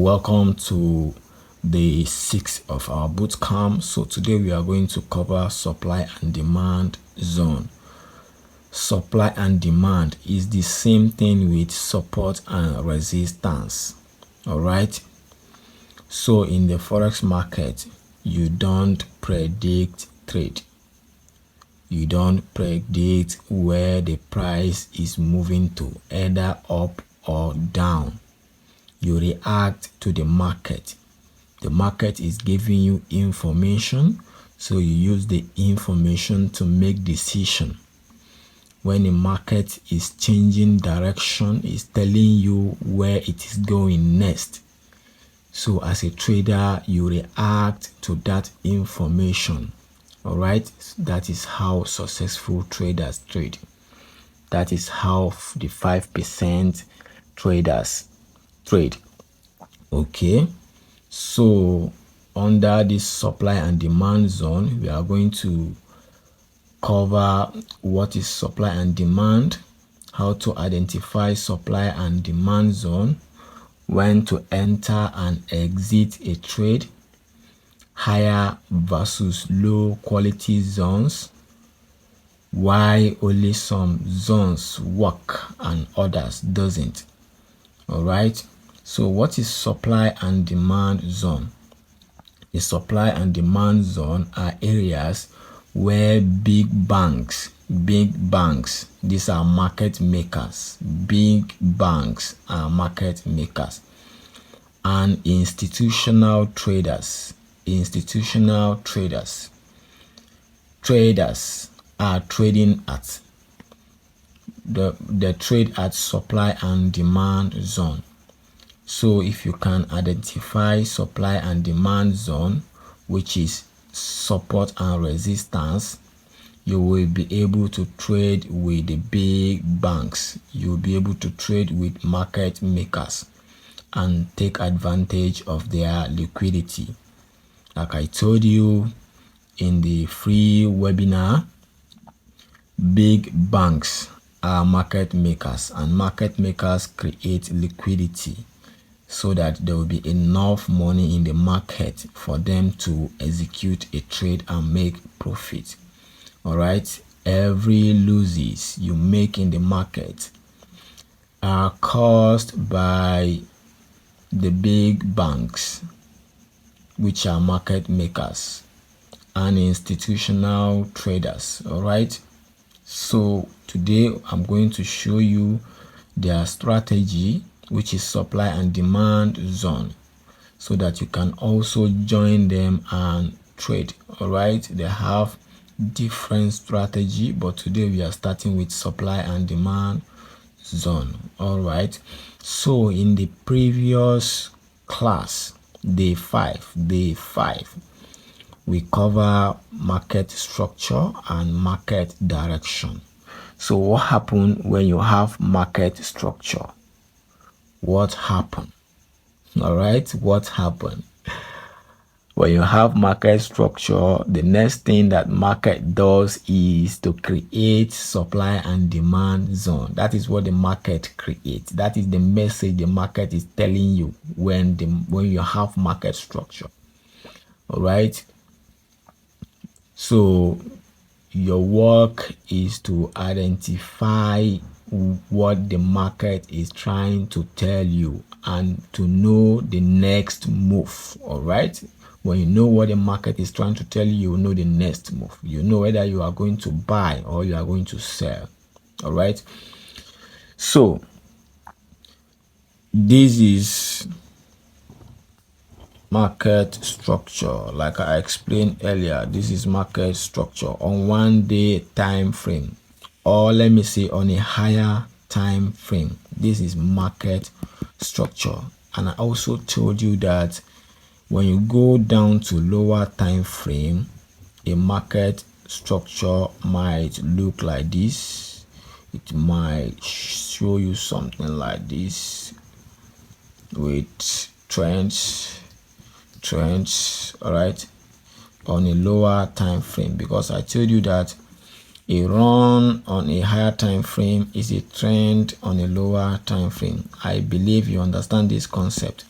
Welcome to day 6 of our boot camp. So today we are going to cover supply and demand zone. Supply and demand is the same thing with support and resistance. All right. So in the forex market, you don't predict trade. You don't predict where the price is moving to, either up or down. You react to the market. The market is giving you information, so you use the information to make decision. When the market is changing direction, it's telling you where it is going next. So as a trader, you react to that information. All right, that is how successful traders trade. That is how the 5% traders trade. Okay, so under this supply and demand zone, we are going to cover what is supply and demand, how to identify supply and demand zone, when to enter and exit a trade, higher versus low quality zones, why only some zones work and others doesn't. All right, so what is supply and demand zone? The supply and demand zone are areas where big banks, these are market makers, big banks are market makers, and institutional traders are trading at the trade at supply and demand zone. So if you can identify supply and demand zone, which is support and resistance, you will be able to trade with the big banks. You will be able to trade with market makers and take advantage of their liquidity. Like I told you in the free webinar, big banks are market makers, and market makers create liquidity so that there will be enough money in the market for them to execute a trade and make profit. All right, every losses you make in the market are caused by the big banks, which are market makers, and institutional traders. All right, so today I'm going to show you their strategy, which is supply and demand zone, so that you can also join them and trade. All right, they have different strategy, but today we are starting with supply and demand zone. All right, so in the previous class, day 5, we cover market structure and market direction. So what happened when you have market structure? What happened? All right, what happened? When you have market structure, the next thing that market does is to create supply and demand zone. That is what the market creates. That is the message the market is telling you when you have market structure. All right, so your work is to identify what the market is trying to tell you and to know the next move. All right, when you know what the market is trying to tell you, you know the next move. You know whether you are going to buy or you are going to sell. All right, so this is market structure. Like I explained earlier, this is market structure on 1 day time frame, or let me say on a higher time frame. This is market structure. And I also told you that when you go down to lower time frame, a market structure might look like this. It might show you something like this with trends. All right, on a lower time frame, because I told you that a run on a higher time frame is a trend on a lower time frame. I believe you understand this concept.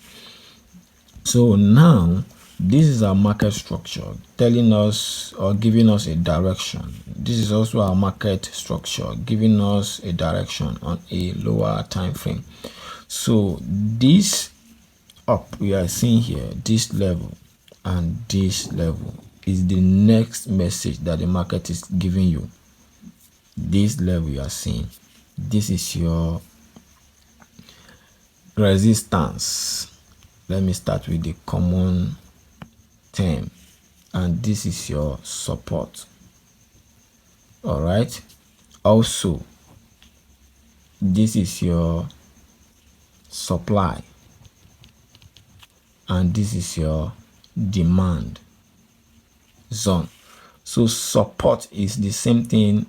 So now this is our market structure telling us or giving us a direction. This is also our market structure giving us a direction on a lower time frame. So this up we are seeing here, this level and this level is the next message that the market is giving you. This level you are seeing, this is your resistance. Let me start with the common term, and this is your support. All right, also this is your supply and this is your demand zone. So support is the same thing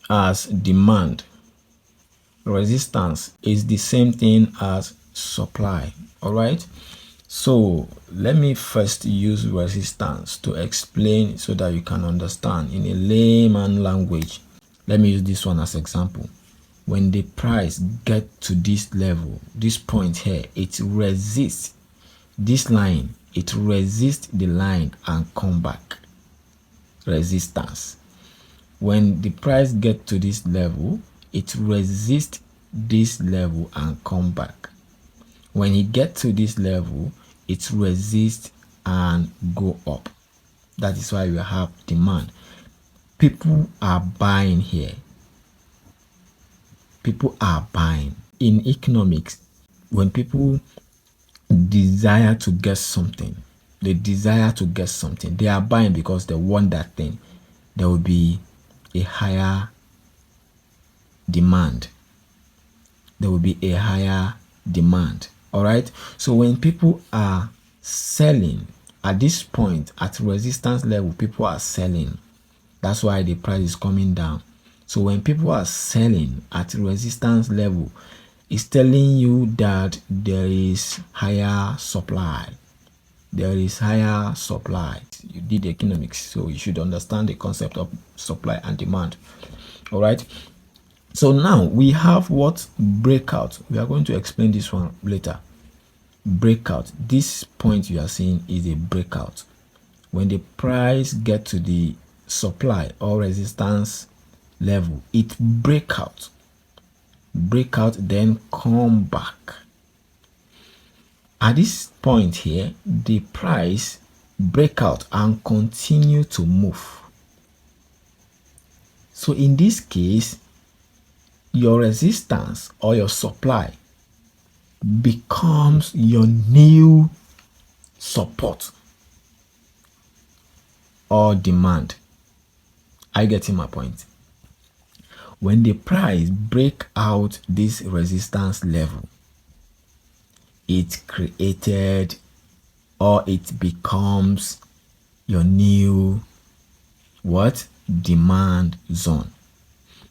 as demand. Resistance is the same thing as supply. All right, so let me first use resistance to explain so that you can understand in a layman language. Let me use this one as example. When the price get to this level, this point here, it resists this line, it resists the line and come back. Resistance. When the price get to this level, it resists this level and come back. When it get to this level, it resists and go up. That is why we have demand. People are buying here. People are buying. In economics, when people desire to get something, they are buying because they want that thing. There will be a higher demand. All right, so when people are selling at this point at resistance level, people are selling. That's why the price is coming down. So when people are selling at resistance level, it's telling you that there is higher supply. You did economics, so you should understand the concept of supply and demand. All right, so now we have what? Breakout. We are going to explain this one later. Breakout. This point you are seeing is a breakout. When the price get to the supply or resistance level, it break out, then come back. At this point here, the price break out and continue to move. So in this case, your resistance or your supply becomes your new support or demand. Are you getting my point? When the price break out this resistance level, it created or it becomes your new what? Demand zone.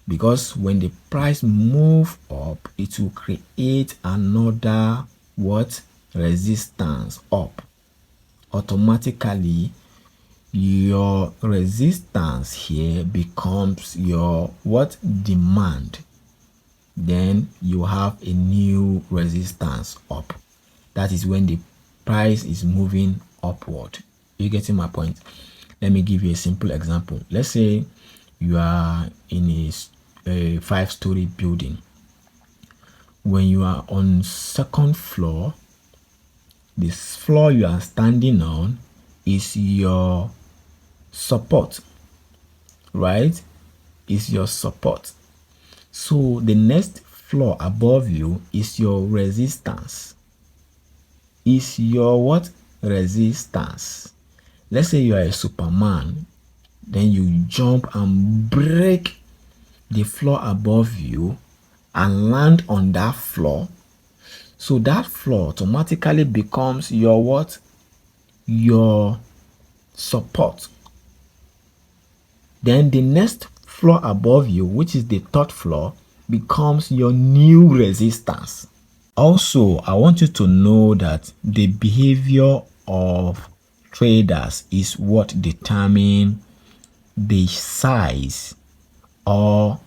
Because when the price move up, it will create another what? Resistance up. Automatically, your resistance here becomes your what? Demand. Then you have a new resistance up. That is when the price is moving upward. You getting my point? Let me give you a simple example. Let's say you are in a 5-story building. When you are on second floor, this floor you are standing on is your support, right? Is your support. So the next floor above you is your resistance. Is your what? Resistance. Let's say you are a Superman, then you jump and break the floor above you and land on that floor. So that floor automatically becomes your what? Your support. Then the next floor above you, which is the third floor, becomes your new resistance. Also, I want you to know that the behavior of traders is what determine the size or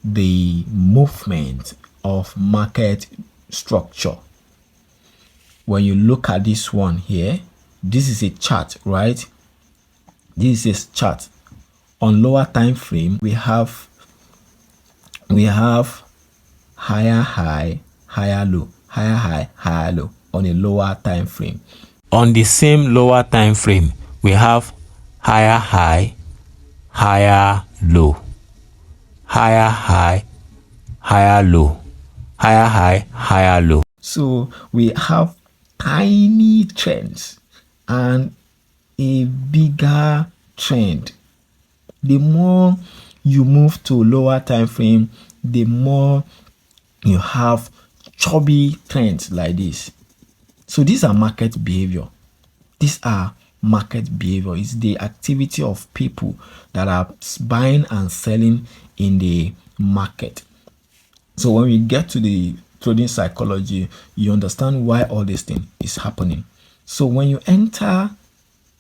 the movement of market structure. when you look at this one here, this is a chart, right? This is a chart. On lower time frame, we have higher high, higher low, higher high, higher low on a lower time frame. On the same lower time frame, we have higher high, higher low, higher high, higher low, higher high, higher low. So we have tiny trends and a bigger trend. The more you move to lower time frame, the more you have chubby trends like this. So these are market behavior. These are market behavior. It's the activity of people that are buying and selling in the market. So when we get to the trading psychology, you understand why all this thing is happening. So when you enter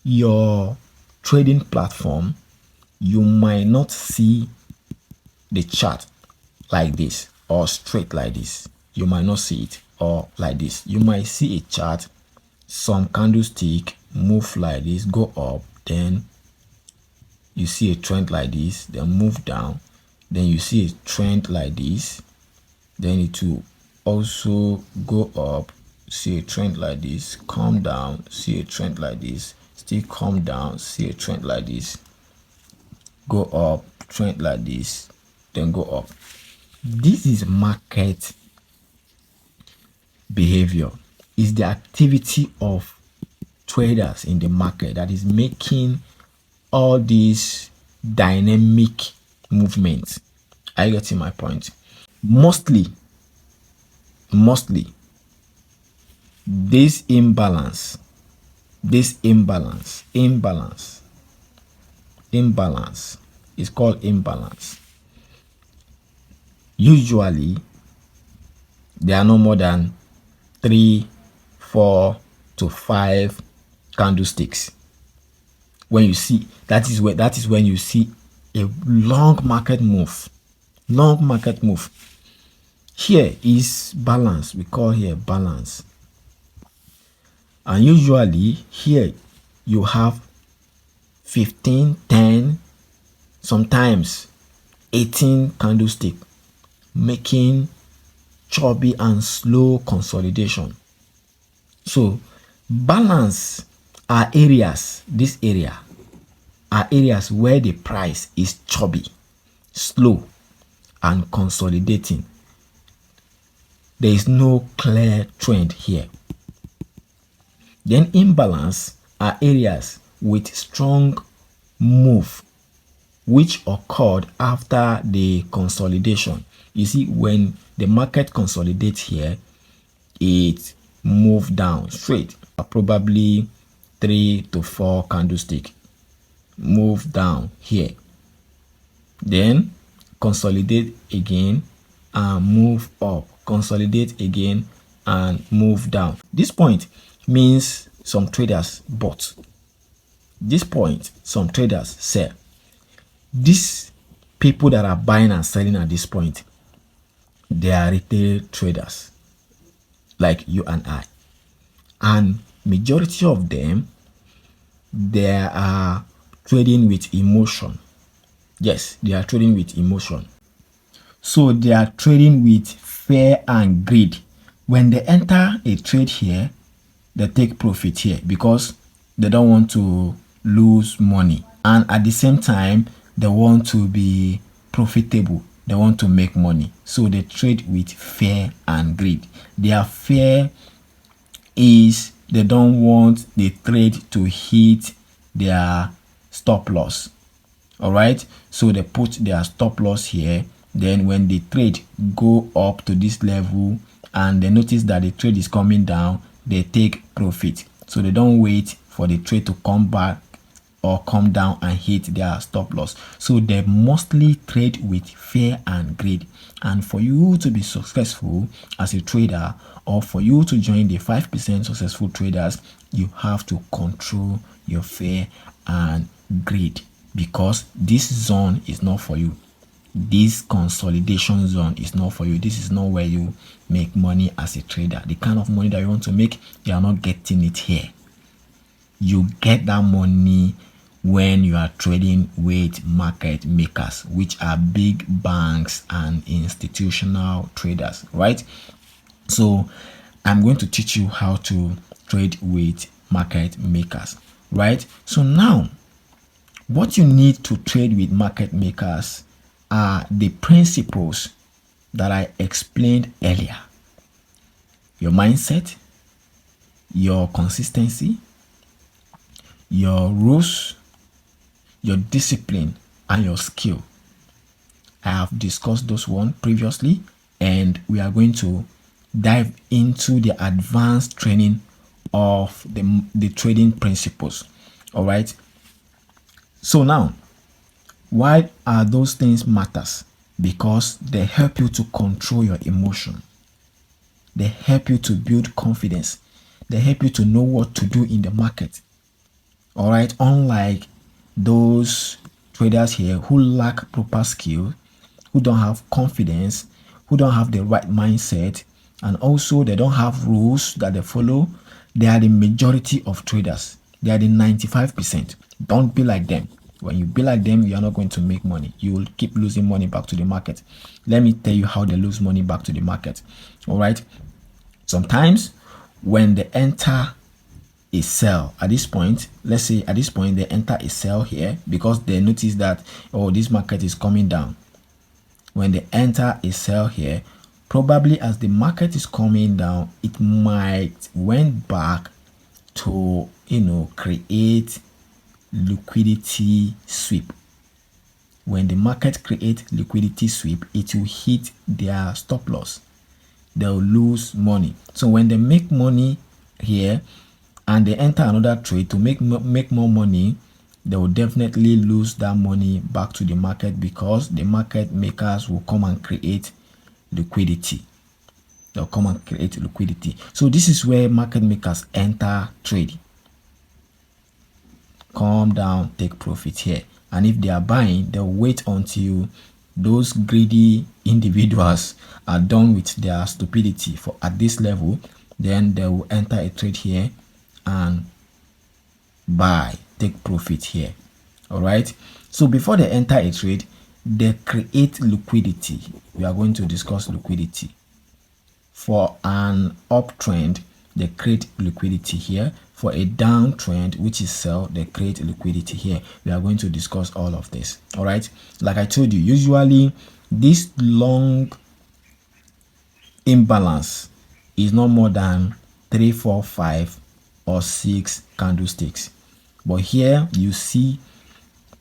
your trading platform, you might not see the chart like this or straight like this. You might not see it or like this. You might see a chart, some candlestick move like this, go up, then you see a trend like this, then move down, then you see a trend like this, then it will also go up, see a trend like this, come down, see a trend like this, still come down, see a trend like this, go up, trend like this, then go up. This is market behavior. Is the activity of traders in the market that is making all these dynamic movements. Are you getting my point? Mostly this imbalance is called imbalance. Usually there are no more than 3, 4 to 5 candlesticks. When you see that is when you see a long market move. Here is balance. We call here balance. And usually here you have 15, 10, sometimes 18 candlestick making chubby and slow consolidation. So balance are areas, this area are areas where the price is chubby, slow and consolidating. There is no clear trend here. Then imbalance are areas with strong move which occurred after the consolidation. You see, when the market consolidates here, it moved down straight, probably 3 to 4 candlestick, move down here, then consolidate again and move up, consolidate again and move down. This point means some traders bought. This point, some traders sell. These people that are buying and selling at this point, they are retail traders like you and I. And majority of them, they are trading with emotion. Yes, they are trading with emotion. So they are trading with fear and greed. When they enter a trade here, they take profit here because they don't want to lose money. And at the same time, they want to be profitable. They want to make money. So they trade with fear and greed. Their fear is they don't want the trade to hit their stop loss. All right, so they put their stop loss here. Then when the trade go up to this level and they notice that the trade is coming down, they take profit. So they don't wait for the trade to come back or come down and hit their stop loss. So they mostly trade with fear and greed. And for you to be successful as a trader, or for you to join the 5% successful traders, you have to control your fear and greed, because this zone is not for you. this consolidation zone is not for you. This is not where you make money as a trader. The kind of money that you want to make, you are not getting it here. You get that money when you are trading with market makers, which are big banks and institutional traders, right? So I'm going to teach you how to trade with market makers, right? So now what you need to trade with market makers are the principles that I explained earlier: your mindset, your consistency, your rules, your discipline, and your skill. I have discussed those one previously, and we are going to dive into the advanced training of the trading principles. All right. So now, why are those things matters? Because they help you to control your emotion. They help you to build confidence. They help you to know what to do in the market. All right. Unlike those traders here who lack proper skill, who don't have confidence, who don't have the right mindset, and also they don't have rules that they follow. They are the majority of traders. They are the 95%. Don't be like them. When you be like them, you are not going to make money. You will keep losing money back to the market. Let me tell you how they lose money back to the market. All right. Sometimes when they enter a sell at this point, let's say at this point they enter a sell here because they notice that, oh, this market is coming down. When they enter a sell here, probably as the market is coming down, it might went back to create liquidity sweep. When the market creates liquidity sweep, it will hit their stop loss. They'll lose money. So when they make money here and they enter another trade to make more money, they will definitely lose that money back to the market because the market makers will come and create liquidity. They'll come and create liquidity. So this is where market makers enter trade. Calm down, take profit here. And if they are buying, they'll wait until those greedy individuals are done with their stupidity for at this level. Then they will enter a trade here and buy, take profit here. All right. So before they enter a trade, they create liquidity. We are going to discuss liquidity. For an uptrend, they create liquidity here. For a downtrend, which is sell, they create liquidity here. We are going to discuss all of this. All right. Like I told you, usually this long imbalance is not more than 3, 4, 5 or 6 candlesticks. But here you see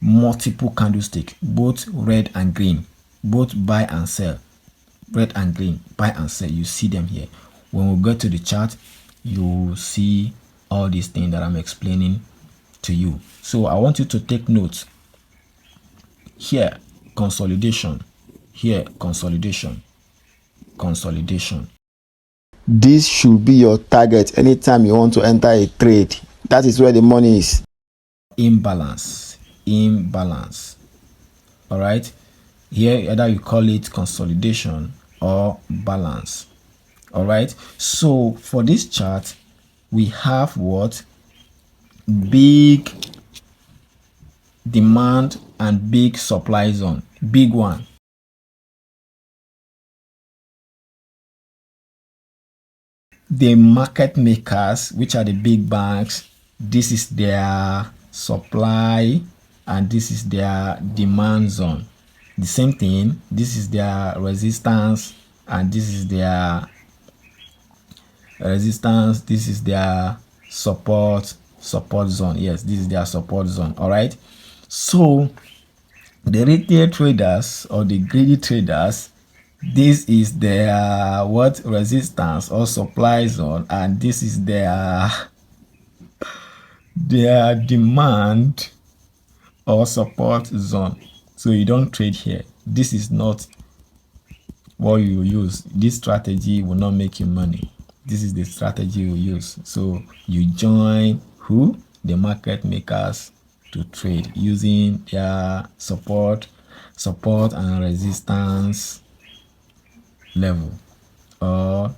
multiple candlesticks, both red and green, both buy and sell, red and green, buy and sell. You see them here. When we go to the chart, you see all these things that I'm explaining to you. So I want you to take notes. Here, consolidation. Here, consolidation. Consolidation. This should be your target anytime you want to enter a trade. That is where the money is. Imbalance. Imbalance. All right. Here, either you call it consolidation or balance. All right. So for this chart, we have what? Big demand and big supply zone. Big one. The market makers, which are the big banks, this is their supply and this is their demand zone. The same thing, this is their resistance and this is their resistance, this is their support zone. Yes, this is their support zone. All right. So the retail traders or the greedy traders, this is their what? Resistance or supply zone, and this is their demand or support zone. So you don't trade here. This is not what you use. This strategy will not make you money. This is the strategy you use. So you join who? The market makers to trade using their support support and resistance level, or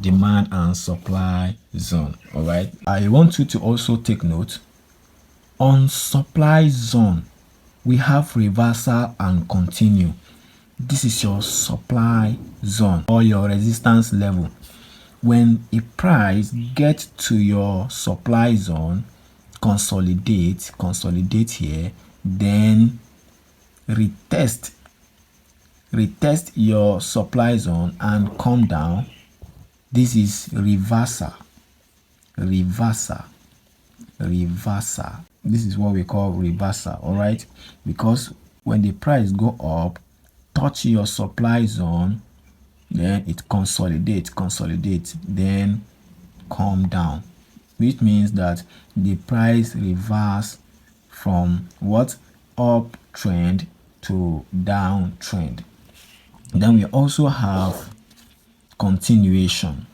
demand and supply zone. All right, I want you to also take note on supply zone we have reversal and continue. This is your supply zone or your resistance level. When a price gets to your supply zone, consolidate here, then retest your supply zone and come down. This is reversal. This is what we call reversal. All right, because when the price go up, touch your supply zone, then it consolidate, then come down, which means that the price reverse from what uptrend to downtrend. Then we also have continuation.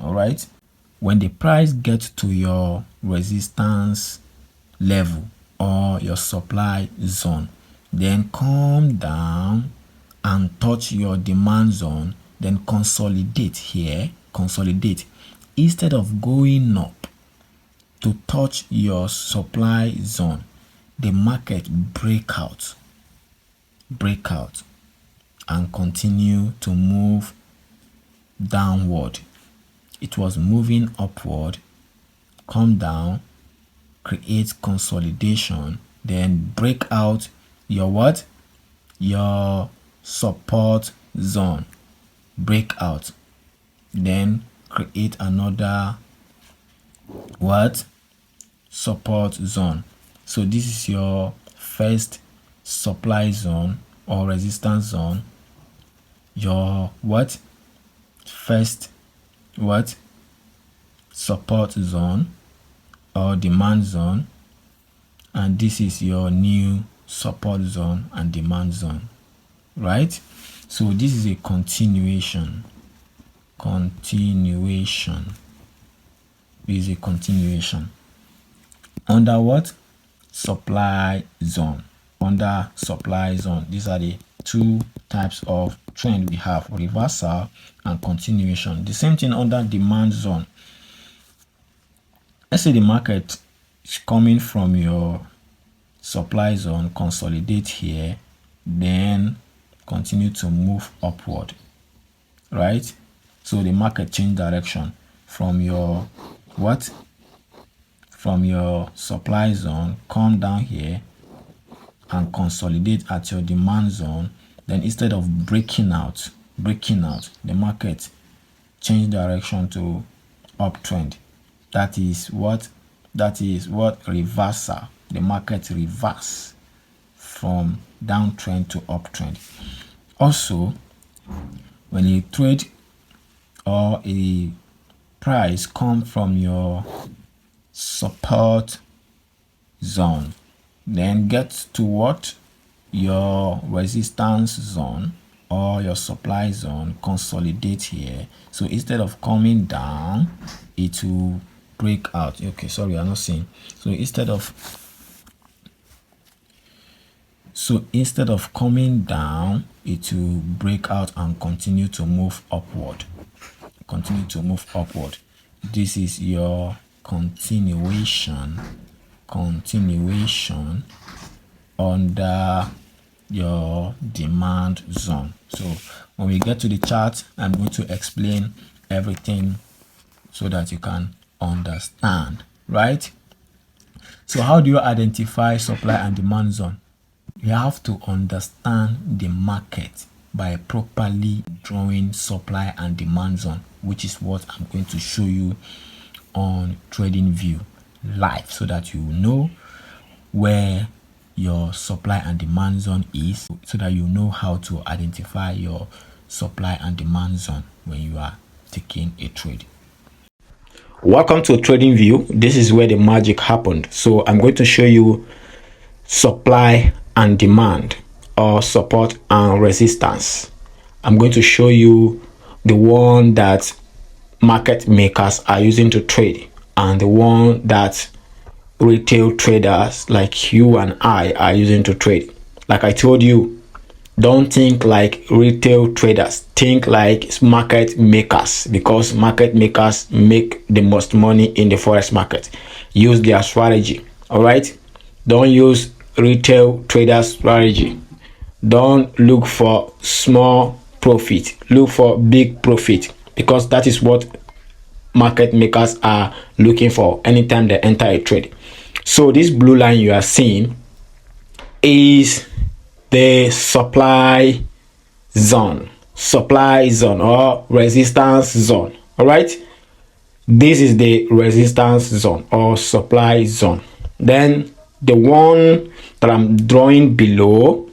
All right, when the price gets to your resistance level or your supply zone, then come down and touch your demand zone, then consolidate here. Instead of going up to touch your supply zone, the market break out and continue to move downward. It was moving upward, come down, create consolidation, then break out your what? Your support zone. Break out, then create another what? Support zone. So this is your first supply zone or resistance zone, your what? First what? Support zone or demand zone, and this is your new support zone and demand zone, right? So this is a continuation. This is a continuation under what? Supply zone. Under supply zone, these are the two types of trend we have: reversal and continuation. The same thing under demand zone. Let's say the market is coming from your supply zone, consolidate here, then continue to move upward, right? So the market change direction from your what? From your supply zone, come down here and consolidate at your demand zone. Then instead of breaking out, the market change direction to uptrend. That is what? Reversal. The market reverse from downtrend to uptrend. Also, when a trade or a price come from your support zone, then get to what? Your resistance zone or your supply zone, consolidate here. So instead of coming down, it will break out. Okay, sorry, I'm not seeing. So instead of coming down, it will break out and continue to move upward. This is your continuation under your demand zone. So when we get to the chart, I'm going to explain everything so that you can understand, right? So how do you identify supply and demand zone? You have to understand the market by properly drawing supply and demand zone, which is what I'm going to show you on TradingView live, so that you know where your supply and demand zone is, so that you know how to identify your supply and demand zone when you are taking a trade. Welcome to TradingView. This is where the magic happened. So I'm going to show you supply and demand, or support and resistance. I'm going to show you the one that market makers are using to trade and the one that retail traders like you and I are using to trade. Like I told you, don't think like retail traders, think like market makers, because market makers make the most money in the forex market. Use their strategy. All right, don't use retail traders strategy. Don't look for small profit, look for big profit, because that is what market makers are looking for anytime they enter a trade. So this blue line you are seeing is the supply zone or resistance zone. All right, this is the resistance zone or supply zone. Then the one that I'm drawing below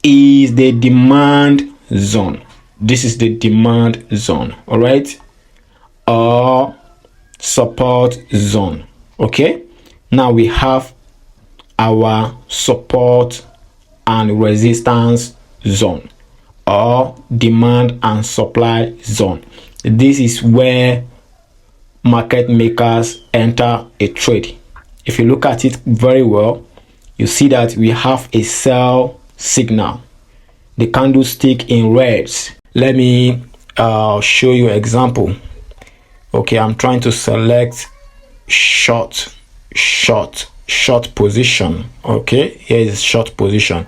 is the demand zone. This is the demand zone. All right, or support zone. Okay, now we have our support and resistance zone or demand and supply zone. This is where market makers enter a trade. If you look at it very well, you see that we have a sell signal, the candlestick in reds. Let me show you an example. Okay, I'm trying to select short position. Okay, here is short position.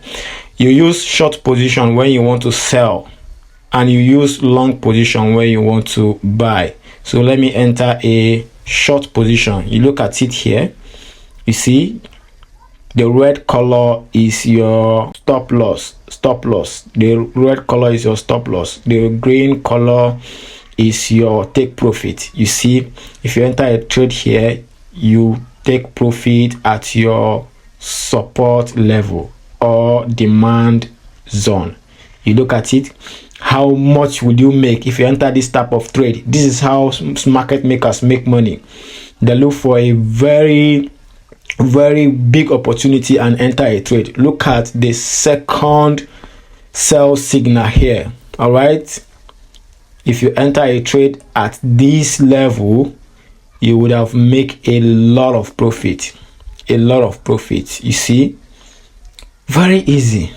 You use short position when you want to sell, and you use long position when you want to buy. So let me enter a short position. You look at it here, you see the red color is your stop loss. The red color is your stop loss. The green color is your take profit. You see, if you enter a trade here, you take profit at your support level or demand zone. You look at it, how much would you make if you enter this type of trade? This is how market makers make money. They look for a very big opportunity and enter a trade. Look at the second sell signal here. All right, if you enter a trade at this level, you would have make a lot of profit. You see, very easy.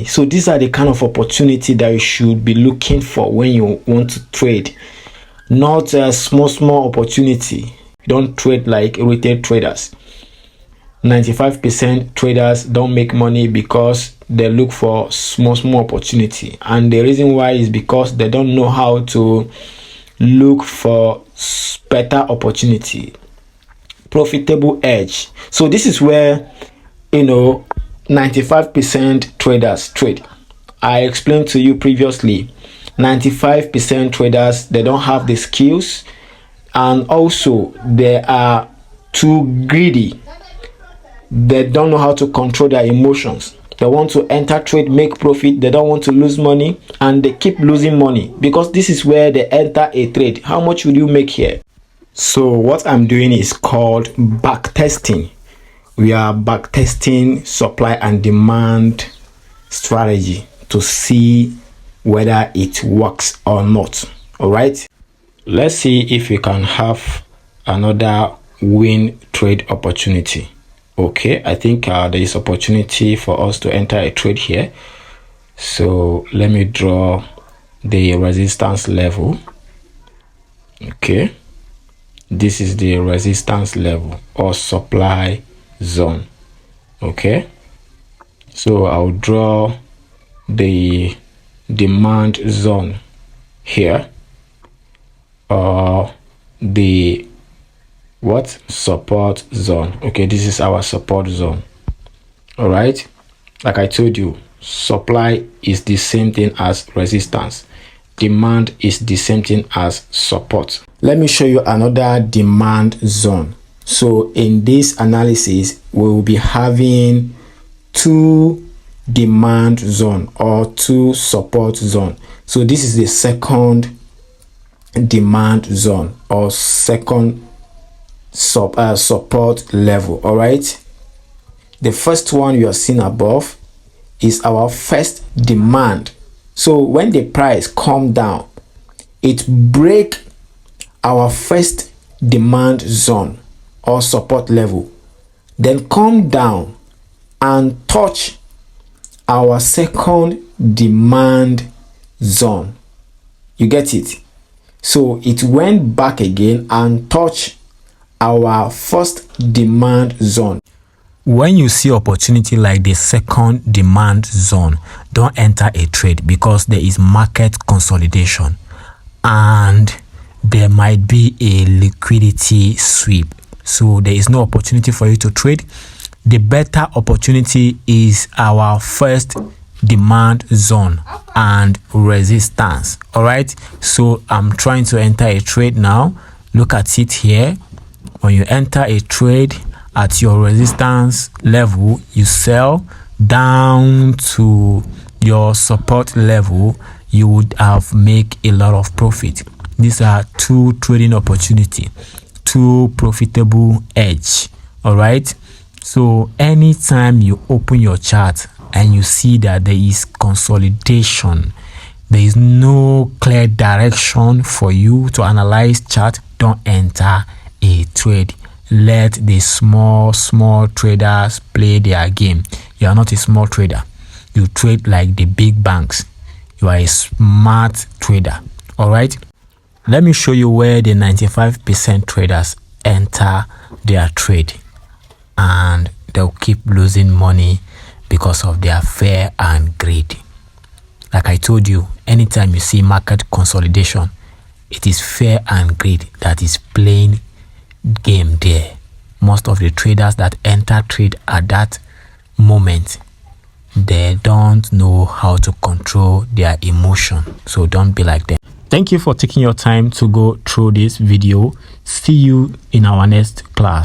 So these are the kind of opportunity that you should be looking for when you want to trade, not a small opportunity. Don't trade like retail traders. 95% traders don't make money because they look for small opportunity, and the reason why is because they don't know how to look for better opportunity, profitable edge. So this is where 95% traders trade. I explained to you previously, 95% traders, they don't have the skills, and also they are too greedy. They don't know how to control their emotions. They want to enter trade, make profit. They don't want to lose money, and they keep losing money because this is where they enter a trade. How much will you make here? So what I'm doing is called back testing. We are back testing supply and demand strategy to see whether it works or not. All right, let's see if we can have another win trade opportunity. Okay, I think there is opportunity for us to enter a trade here. So let me draw the resistance level. Okay, this is the resistance level or supply zone. Okay, so I'll draw the demand zone here, or the support zone. Okay, this is our support zone. All right, like I told you, supply is the same thing as resistance, demand is the same thing as support. Let me show you another demand zone. So in this analysis, we will be having two demand zone or two support zone. So this is the second demand zone or second support level. All right, the first one you are seeing above is our first demand. So when the price come down, it break our first demand zone or support level, then come down and touch our second demand zone. You get it? So it went back again and touched our first demand zone. When you see opportunity like the second demand zone, don't enter a trade because there is market consolidation and there might be a liquidity sweep. So there is no opportunity for you to trade. The better opportunity is our first demand zone and resistance. All right, so I'm trying to enter a trade now. Look at it here. When you enter a trade at your resistance level, you sell down to your support level, you would have make a lot of profit. These are two trading opportunity, two profitable edge. All right, so anytime you open your chart and you see that there is consolidation, there is no clear direction for you to analyze chart, don't enter a trade. Let the small traders play their game. You are not a small trader. You trade like the big banks. You are a smart trader. All right, let me show you where the 95% traders enter their trade and they'll keep losing money because of their fear and greed. Like I told you, anytime you see market consolidation, it is fear and greed that is playing game there. Most of the traders that enter trade at that moment, they don't know how to control their emotion. So don't be like them. Thank you for taking your time to go through this video. See you in our next class.